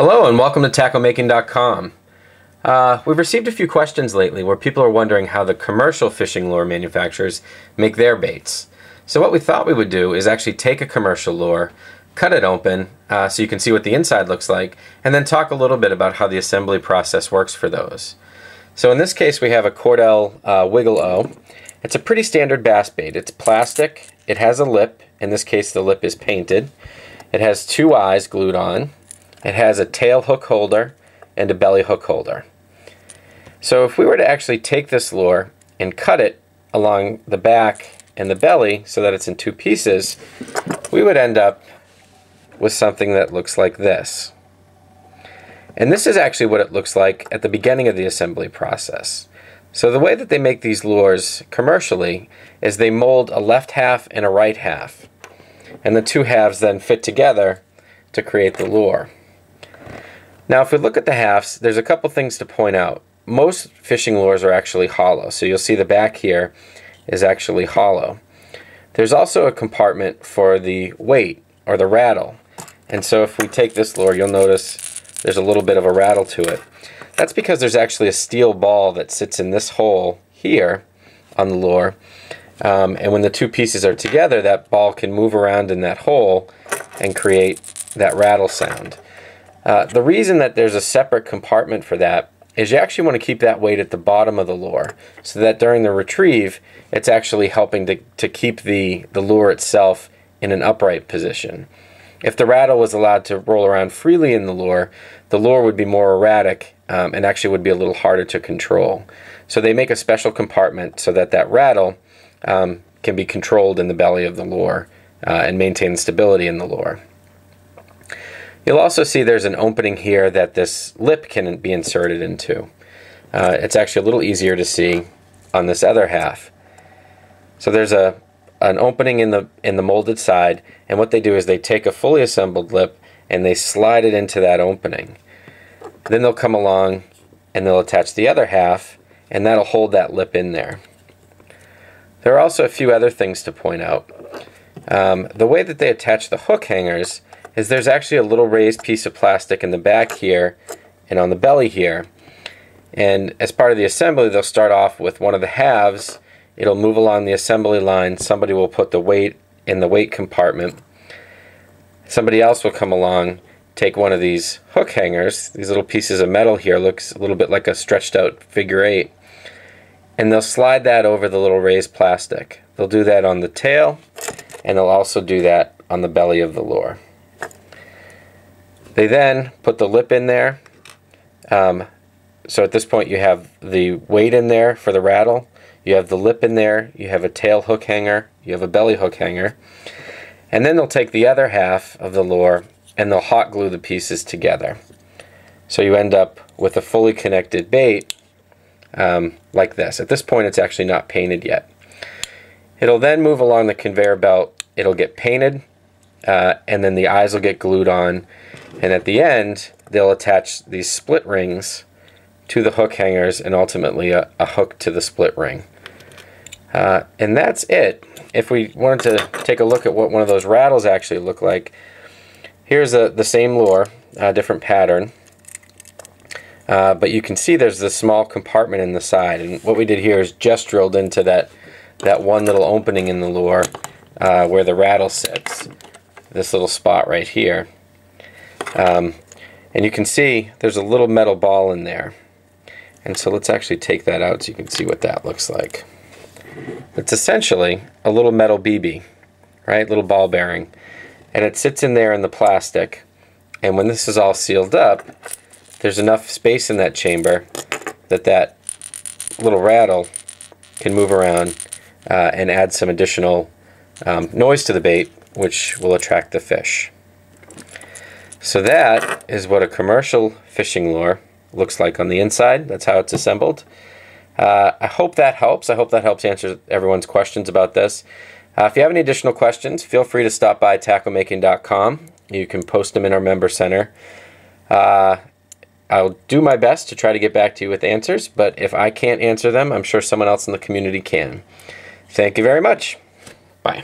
Hello and welcome to TackleMaking.com. We've received a few questions lately where people are wondering how the commercial fishing lure manufacturers make their baits. So what we thought we would do is actually take a commercial lure, cut it open so you can see what the inside looks like, and then talk a little bit about how the assembly process works for those. So in this case we have a Cordell Wiggle O. It's a pretty standard bass bait. It's plastic, it has a lip, in this case the lip is painted, it has two eyes glued on, it has a tail hook holder and a belly hook holder. So if we were to actually take this lure and cut it along the back and the belly so that it's in two pieces, we would end up with something that looks like this. And this is actually what it looks like at the beginning of the assembly process. So the way that they make these lures commercially is they mold a left half and a right half. And the two halves then fit together to create the lure. Now if we look at the halves, there's a couple things to point out. Most fishing lures are actually hollow, so you'll see the back here is actually hollow. There's also a compartment for the weight, or the rattle. And so if we take this lure, you'll notice there's a little bit of a rattle to it. That's because there's actually a steel ball that sits in this hole here on the lure. And when the two pieces are together, that ball can move around in that hole and create that rattle sound. The reason that there's a separate compartment for that is you actually want to keep that weight at the bottom of the lure so that during the retrieve it's actually helping to keep the lure itself in an upright position. If the rattle was allowed to roll around freely in the lure would be more erratic and actually would be a little harder to control. So they make a special compartment so that that rattle can be controlled in the belly of the lure and maintain stability in the lure. You'll also see there's an opening here that this lip can be inserted into. It's actually a little easier to see on this other half. So there's an opening in the molded side, and what they do is they take a fully assembled lip and they slide it into that opening. Then they'll come along and they'll attach the other half, and that'll hold that lip in there. There are also a few other things to point out. The way that they attach the hook hangers is there's actually a little raised piece of plastic in the back here and on the belly here. And as part of the assembly, they'll start off with one of the halves. It'll move along the assembly line. Somebody will put the weight in the weight compartment. Somebody else will come along, take one of these hook hangers. These little pieces of metal here looks a little bit like a stretched out figure eight. And they'll slide that over the little raised plastic. They'll do that on the tail, and they'll also do that on the belly of the lure. They then put the lip in there. So at this point you have the weight in there for the rattle, you have the lip in there, you have a tail hook hanger, you have a belly hook hanger, and then they'll take the other half of the lure and they'll hot glue the pieces together. So you end up with a fully connected bait like this. At this point it's actually not painted yet. It'll then move along the conveyor belt, it'll get painted, and then the eyes will get glued on, and at the end they'll attach these split rings to the hook hangers and ultimately a hook to the split ring. And that's it. If we wanted to take a look at what one of those rattles actually look like, here's the same lure, different pattern, but you can see there's this small compartment in the side, and what we did here is just drilled into that one little opening in the lure where the rattle sits, this little spot right here. And you can see there's a little metal ball in there. And so let's actually take that out so you can see what that looks like. It's essentially a little metal BB, right? Little ball bearing. And it sits in there in the plastic. And when this is all sealed up, there's enough space in that chamber that that little rattle can move around and add some additional noise to the bait, which will attract the fish. So that is what a commercial fishing lure looks like on the inside. That's how it's assembled. I hope that helps. I hope that helps answer everyone's questions about this. If you have any additional questions, feel free to stop by TackleMaking.com. You can post them in our member center. I'll do my best to try to get back to you with answers, but if I can't answer them, I'm sure someone else in the community can. Thank you very much. Bye.